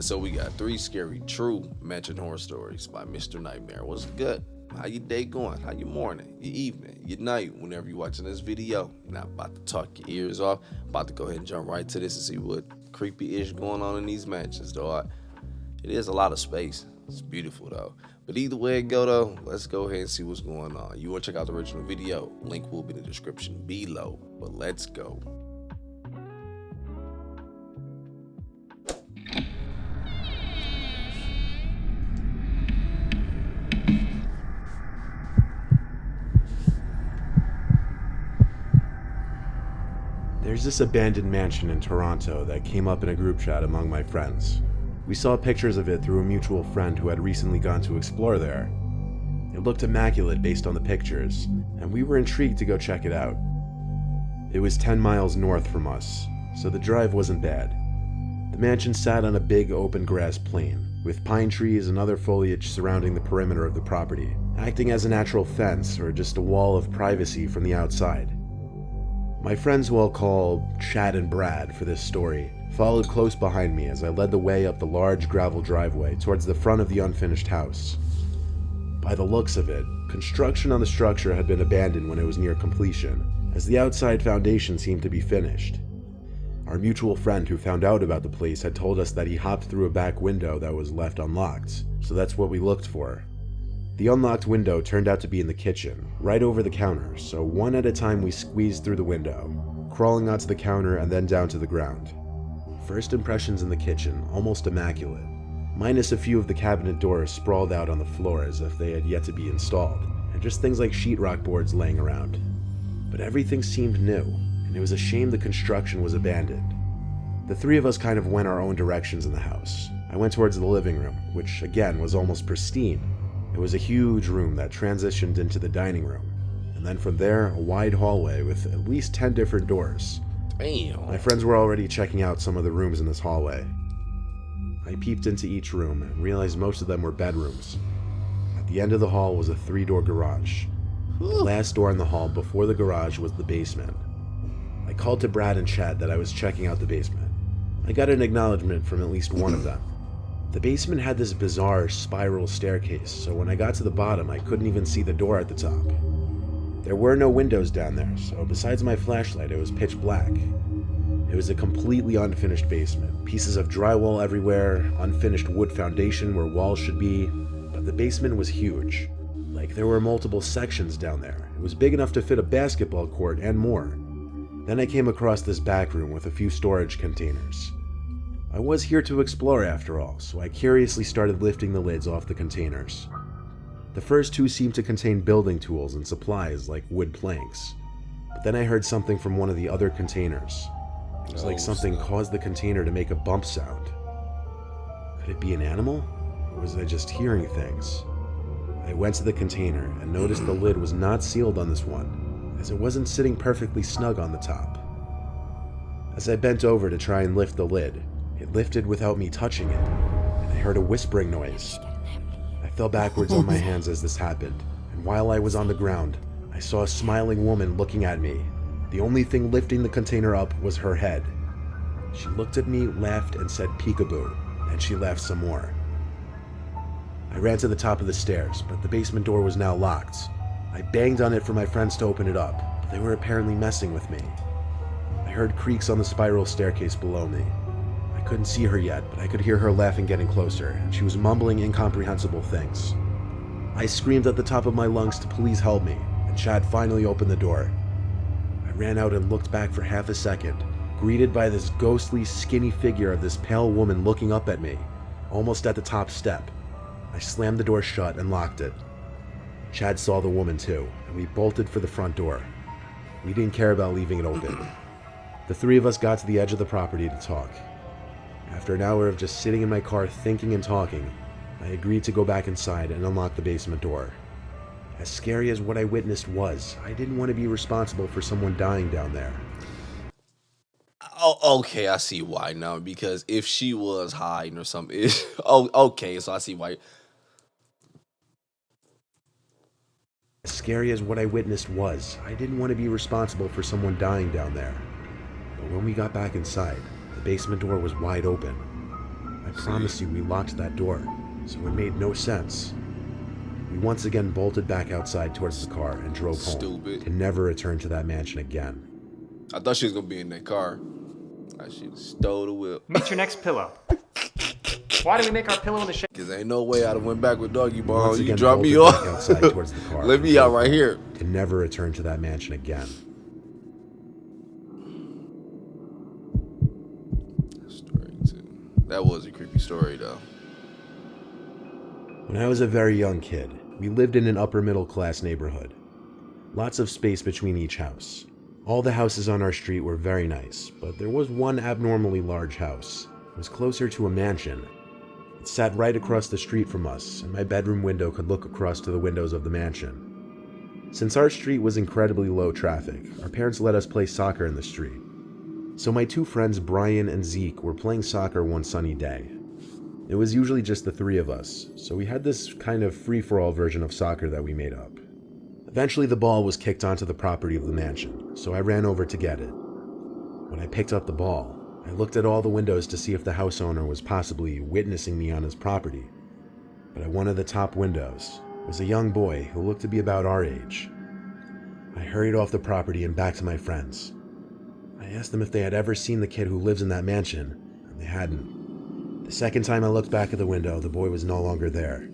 So we got three scary true mansion horror stories by Mr. Nightmare. What's good? How your day going? How your morning? Your evening? Your night? Whenever you're watching this video. Now about to talk your ears off. About to go ahead and jump right to this and see what creepy-ish going on in these mansions, though. It is a lot of space. It's beautiful though. But either way it go though, let's go ahead and see what's going on. You want to check out the original video? Link will be in the description below. But let's go. There's this abandoned mansion in Toronto that came up in a group chat among my friends. We saw pictures of it through a mutual friend who had recently gone to explore there. It looked immaculate based on the pictures, and we were intrigued to go check it out. It was 10 miles north from us, so the drive wasn't bad. The mansion sat on a big open grass plain, with pine trees and other foliage surrounding the perimeter of the property, acting as a natural fence or just a wall of privacy from the outside. My friends, who I'll call Chad and Brad for this story, followed close behind me as I led the way up the large gravel driveway towards the front of the unfinished house. By the looks of it, construction on the structure had been abandoned when it was near completion, as the outside foundation seemed to be finished. Our mutual friend who found out about the place had told us that he hopped through a back window that was left unlocked, so that's what we looked for. The unlocked window turned out to be in the kitchen, right over the counter, so one at a time we squeezed through the window, crawling onto the counter and then down to the ground. First impressions in the kitchen, almost immaculate, minus a few of the cabinet doors sprawled out on the floor as if they had yet to be installed, and just things like sheetrock boards laying around. But everything seemed new, and it was a shame the construction was abandoned. The three of us kind of went our own directions in the house. I went towards the living room, which again was almost pristine. It was a huge room that transitioned into the dining room, and then from there, a wide hallway with at least 10 different doors. Damn. My friends were already checking out some of the rooms in this hallway. I peeped into each room and realized most of them were bedrooms. At the end of the hall was a 3-door garage. The last door in the hall before the garage was the basement. I called to Brad and Chad that I was checking out the basement. I got an acknowledgement from at least one of them. The basement had this bizarre spiral staircase, so when I got to the bottom, I couldn't even see the door at the top. There were no windows down there, so besides my flashlight, it was pitch black. It was a completely unfinished basement. Pieces of drywall everywhere, unfinished wood foundation where walls should be, but the basement was huge. Like there were multiple sections down there. It was big enough to fit a basketball court and more. Then I came across this back room with a few storage containers. I was here to explore after all, so I curiously started lifting the lids off the containers. The first two seemed to contain building tools and supplies like wood planks. But then I heard something from one of the other containers. It was like something caused the container to make a bump sound. Could it be an animal? Or was I just hearing things? I went to the container and noticed the lid was not sealed on this one, as it wasn't sitting perfectly snug on the top. As I bent over to try and lift the lid, it lifted without me touching it, and I heard a whispering noise. I fell backwards on my hands as this happened, and while I was on the ground, I saw a smiling woman looking at me. The only thing lifting the container up was her head. She looked at me, laughed, and said peekaboo, and she laughed some more. I ran to the top of the stairs, but the basement door was now locked. I banged on it for my friends to open it up, but they were apparently messing with me. I heard creaks on the spiral staircase below me. I couldn't see her yet, but I could hear her laughing getting closer, and she was mumbling incomprehensible things. I screamed at the top of my lungs to please help me, and Chad finally opened the door. I ran out and looked back for half a second, greeted by this ghostly, skinny figure of this pale woman looking up at me, almost at the top step. I slammed the door shut and locked it. Chad saw the woman too, and we bolted for the front door. We didn't care about leaving it open. The three of us got to the edge of the property to talk. After an hour of just sitting in my car thinking and talking, I agreed to go back inside and unlock the basement door. As scary as what I witnessed was, I didn't want to be responsible for someone dying down there. Oh, okay, I see why now. Because if she was hiding or something, okay, so I see why. As scary as what I witnessed was, I didn't want to be responsible for someone dying down there. But when we got back inside, the basement door was wide open. I I promise you we locked that door, so it made no sense. We once again bolted back outside towards the car and drove home Stupid. to never return to that mansion again. I thought she was gonna be in that car. She stole the whip. Meet your next pillow. Why do we make our pillow in the shape? Cause ain't no way I'd have went back with Doggy Bone. Once You again drop me bolted off. back outside towards the car. Let me out right here. To never return to that mansion again. Story 2. That was a creepy story though. When I was a very young kid, we lived in an upper middle class neighborhood. Lots of space between each house. All the houses on our street were very nice, but there was one abnormally large house. It was closer to a mansion. It sat right across the street from us, and my bedroom window could look across to the windows of the mansion. Since our street was incredibly low traffic, our parents let us play soccer in the street. So my two friends Brian and Zeke were playing soccer one sunny day. It was usually just the three of us, so we had this kind of free-for-all version of soccer that we made up. Eventually the ball was kicked onto the property of the mansion, so I ran over to get it. When I picked up the ball, I looked at all the windows to see if the house owner was possibly witnessing me on his property. But at one of the top windows was a young boy who looked to be about our age. I hurried off the property and back to my friends. I asked them if they had ever seen the kid who lives in that mansion, and they hadn't. The second time I looked back at the window, the boy was no longer there.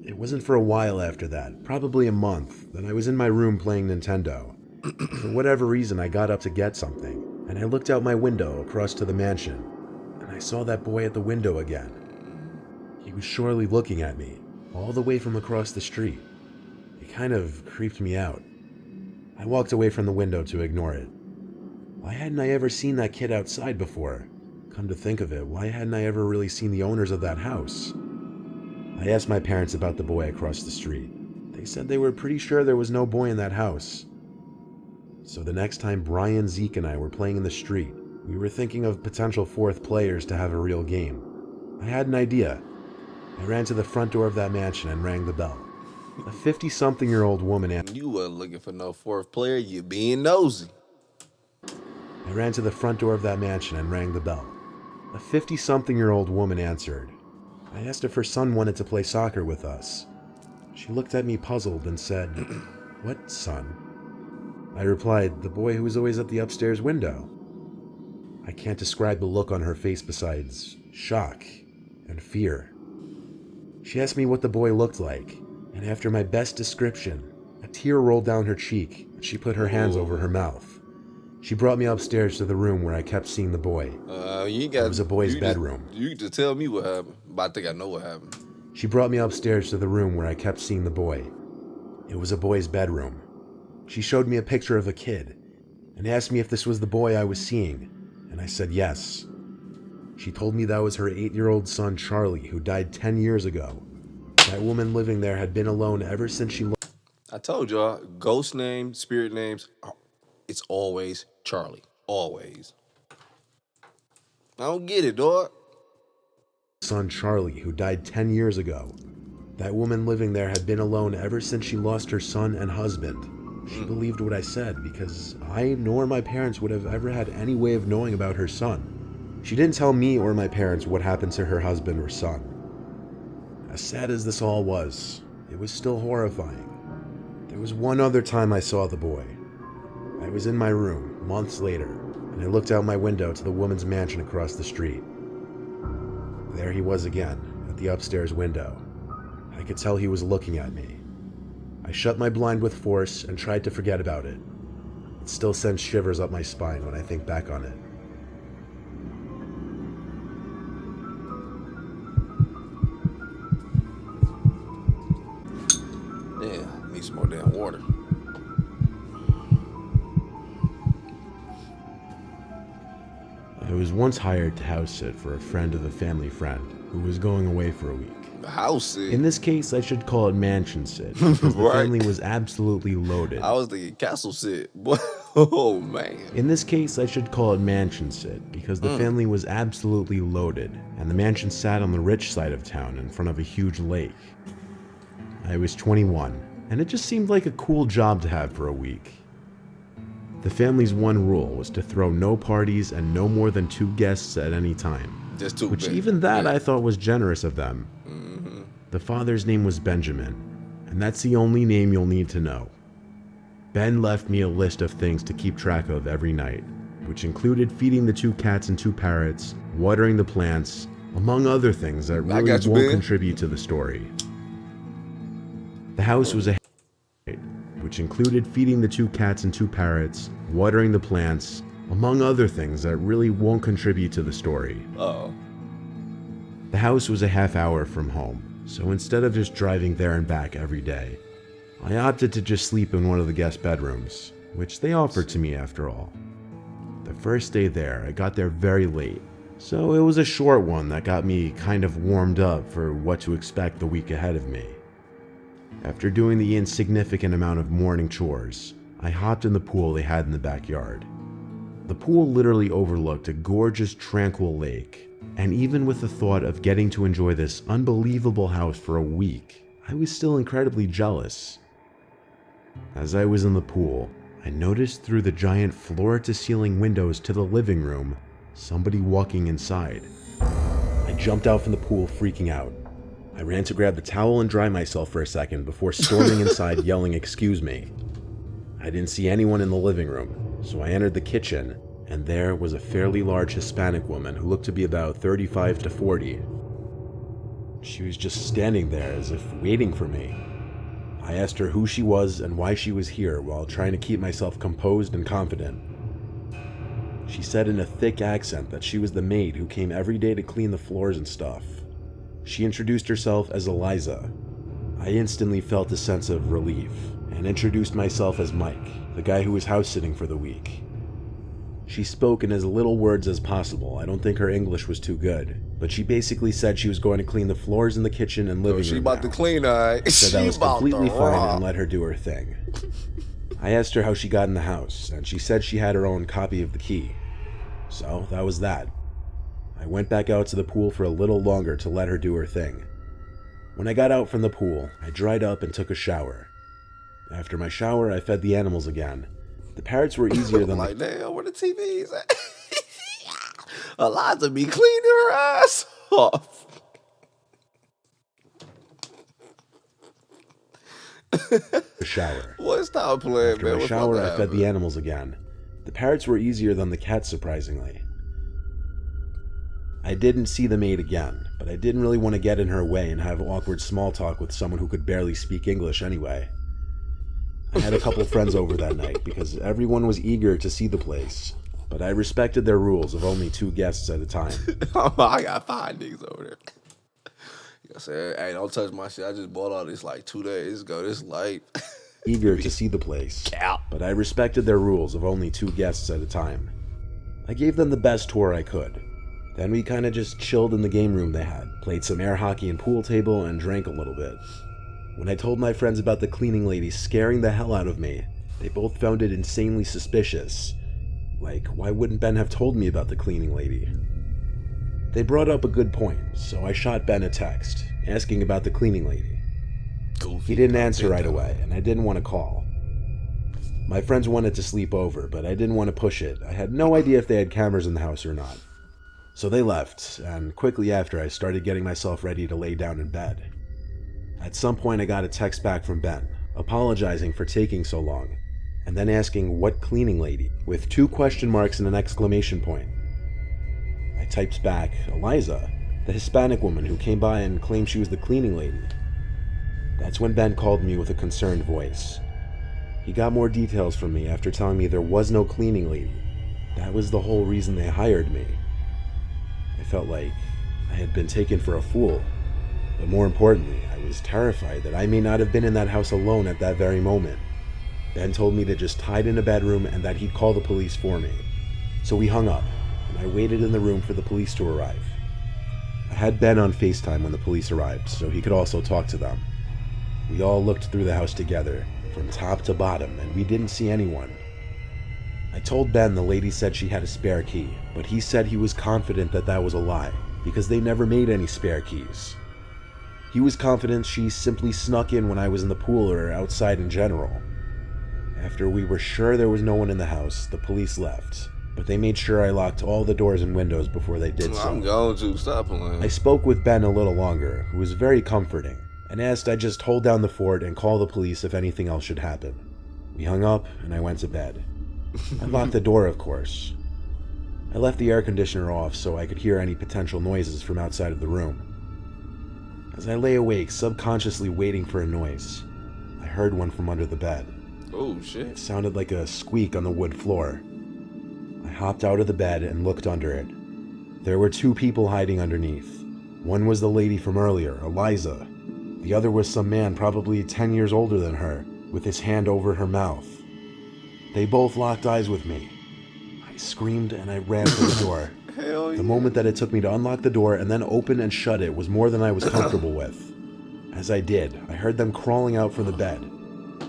It wasn't for a while after that, probably a month, that I was in my room playing Nintendo. For whatever reason, I got up to get something, and I looked out my window across to the mansion, and I saw that boy at the window again. He was surely looking at me, all the way from across the street. It kind of creeped me out. I walked away from the window to ignore it. Why hadn't I ever seen that kid outside before? Come to think of it, why hadn't I ever really seen the owners of that house? I asked my parents about the boy across the street. They said they were pretty sure there was no boy in that house. So the next time Brian, Zeke, and I were playing in the street, we were thinking of potential fourth players to have a real game. I had an idea. I ran to the front door of that mansion and rang the bell. A 50-something-year-old woman answered. You wasn't looking for no fourth player, you being nosy. I ran to the front door of that mansion and rang the bell. A 50-something-year-old woman answered. I asked if her son wanted to play soccer with us. She looked at me puzzled and said, "What son?" I replied, "The boy who was always at the upstairs window." I can't describe the look on her face besides shock and fear. She asked me what the boy looked like, and after my best description, a tear rolled down her cheek and she put her hands over her mouth. She brought me upstairs to the room where I kept seeing the boy. It was a boy's bedroom. You just tell me what happened, but I think I know what happened. She brought me upstairs to the room where I kept seeing the boy. It was a boy's bedroom. She showed me a picture of a kid and asked me if this was the boy I was seeing, and I said yes. She told me that was her 8-year-old son Charlie, who died 10 years ago. That woman living there had been alone ever since she I told y'all, ghost names, spirit names, it's always Charlie. Always. I don't get it, dog. son Charlie, who died 10 years ago. That woman living there had been alone ever since she lost her son and husband. She believed what I said because I nor my parents would have ever had any way of knowing about her son. She didn't tell me or my parents what happened to her husband or son. As sad as this all was, it was still horrifying. There was one other time I saw the boy. I was in my room, months later, and I looked out my window to the woman's mansion across the street. There he was again, at the upstairs window. I could tell he was looking at me. I shut my blind with force and tried to forget about it. It still sends shivers up my spine when I think back on it. Yeah, need some more damn water. I was once hired to house sit for a friend of a family friend who was going away for a week. House sit? In this case, I should call it mansion sit, because the Right. family was absolutely loaded. I was thinking castle sit. Boy, oh man. In this case, I should call it mansion sit, because the family was absolutely loaded, and the mansion sat on the rich side of town in front of a huge lake. I was 21, and it just seemed like a cool job to have for a week. The family's one rule was to throw no parties and no more than 2 guests at any time. Just too which big. even that Yeah. I thought was generous of them. The father's name was Benjamin, and that's the only name you'll need to know. Ben left me a list of things to keep track of every night, which included feeding the 2 cats and 2 parrots, watering the plants, among other things that really got you, won't Ben. contribute to the story. The house was a which included feeding the 2 cats and 2 parrots, watering the plants, among other things that really won't contribute to the story. Oh. The house was a half hour from home, so instead of just driving there and back every day, I opted to just sleep in one of the guest bedrooms, which they offered to me after all. The first day there, I got there very late, so it was a short one that got me kind of warmed up for what to expect the week ahead of me. After doing the insignificant amount of morning chores, I hopped in the pool they had in the backyard. The pool literally overlooked a gorgeous, tranquil lake, and even with the thought of getting to enjoy this unbelievable house for a week, I was still incredibly jealous. As I was in the pool, I noticed through the giant floor-to-ceiling windows to the living room, somebody walking inside. I jumped out from the pool freaking out. I ran to grab the towel and dry myself for a second before storming inside yelling, "Excuse me." I didn't see anyone in the living room, so I entered the kitchen, and there was a fairly large Hispanic woman who looked to be about 35 to 40. She was just standing there as if waiting for me. I asked her who she was and why she was here while trying to keep myself composed and confident. She said in a thick accent that she was the maid who came every day to clean the floors and stuff. She introduced herself as Eliza. I instantly felt a sense of relief and introduced myself as Mike, the guy who was house-sitting for the week. She spoke in as little words as possible. I don't think her English was too good, but she basically said she was going to clean the floors in the kitchen and living room. She about now. to clean, alright. Said that She was about completely to fine rock. and let her do her thing. I asked her how she got in the house, and she said she had her own copy of the key. So that was that. I went back out to the pool for a little longer to let her do her thing. When I got out from the pool, I dried up and took a shower. After my shower, I fed the animals again. The parrots were easier than Like, damn, where the TV's at? Eliza be cleaning her ass off. the shower. What? Stop playing, After man. my What's shower, about to I fed the happen? animals again. The parrots were easier than the cats, surprisingly. I didn't see the maid again, but I didn't really want to get in her way and have awkward small talk with someone who could barely speak English anyway. I had a couple friends over that night because everyone was eager to see the place, but I respected their rules of only 2 guests at a time. I got 5 niggas over there. I said, hey, don't touch my shit. I just bought all this like 2 days ago. This light. Eager to see the place, Cow. but I respected their rules of only 2 guests at a time. I gave them the best tour I could. Then we kinda just chilled in the game room they had, played some air hockey and pool table, and drank a little bit. When I told my friends about the cleaning lady scaring the hell out of me, they both found it insanely suspicious. Like, why wouldn't Ben have told me about the cleaning lady? They brought up a good point, so I shot Ben a text, asking about the cleaning lady. Goofy. He didn't answer right away, and I didn't want to call. My friends wanted to sleep over, but I didn't want to push it. I had no idea if they had cameras in the house or not. So they left, and quickly after I started getting myself ready to lay down in bed. At some point I got a text back from Ben, apologizing for taking so long, and then asking what cleaning lady, with 2 question marks and an exclamation point. I typed back, Eliza, the Hispanic woman who came by and claimed she was the cleaning lady. That's when Ben called me with a concerned voice. He got more details from me after telling me there was no cleaning lady. That was the whole reason they hired me. I felt like I had been taken for a fool, but more importantly, I was terrified that I may not have been in that house alone at that very moment. Ben told me to just hide in a bedroom and that he'd call the police for me. So we hung up, and I waited in the room for the police to arrive. I had Ben on FaceTime when the police arrived, so he could also talk to them. We all looked through the house together, from top to bottom, and we didn't see anyone. I told Ben the lady said she had a spare key, but he said he was confident that that was a lie, because they never made any spare keys. He was confident she simply snuck in when I was in the pool or outside in general. After we were sure there was no one in the house, the police left, but they made sure I locked all the doors and windows before they did so. I'm going to stop playing. I spoke with Ben a little longer, who was very comforting, and asked I just hold down the fort and call the police if anything else should happen. We hung up, and I went to bed. I locked the door, of course. I left the air conditioner off so I could hear any potential noises from outside of the room. As I lay awake, subconsciously waiting for a noise, I heard one from under the bed. Oh, shit. It sounded like a squeak on the wood floor. I hopped out of the bed and looked under it. There were 2 people hiding underneath. One was the lady from earlier, Eliza. The other was some man probably 10 years older than her, with his hand over her mouth. They both locked eyes with me. I screamed and I ran for the door. Hell yeah. The moment that it took me to unlock the door and then open and shut it was more than I was comfortable with. As I did, I heard them crawling out from the bed.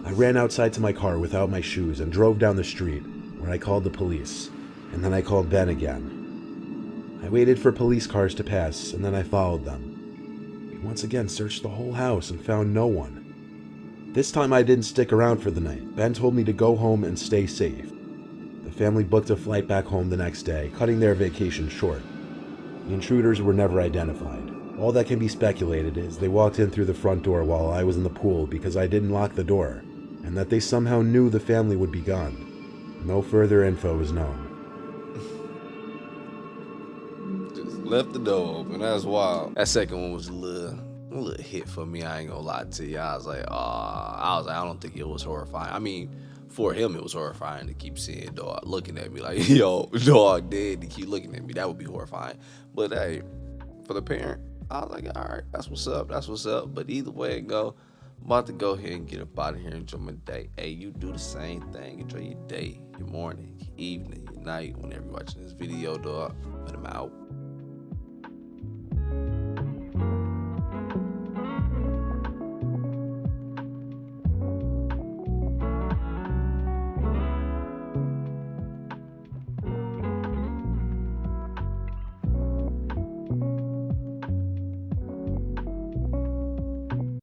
I ran outside to my car without my shoes and drove down the street, where I called the police, and then I called Ben again. I waited for police cars to pass, and then I followed them. We once again searched the whole house and found no one. This time I didn't stick around for the night. Ben told me to go home and stay safe. The family booked a flight back home the next day, cutting their vacation short. The intruders were never identified. All that can be speculated is they walked in through the front door while I was in the pool because I didn't lock the door, and that they somehow knew the family would be gone. No further info is known. Just left the door open. That's wild. That second one was a little hit for me. I ain't gonna lie to you. I was like, I don't think it was horrifying. I mean, for him, it was horrifying to keep seeing dog looking at me like, yo, dog dead. To keep looking at me, that would be horrifying. But hey, for the parent, I was like, all right, that's what's up. That's what's up. But either way it go, I'm about to go ahead and get up out of here and enjoy my day. Hey, you do the same thing. Enjoy your day, your morning, your evening, your night, whenever you're watching this video, dog. But I'm out.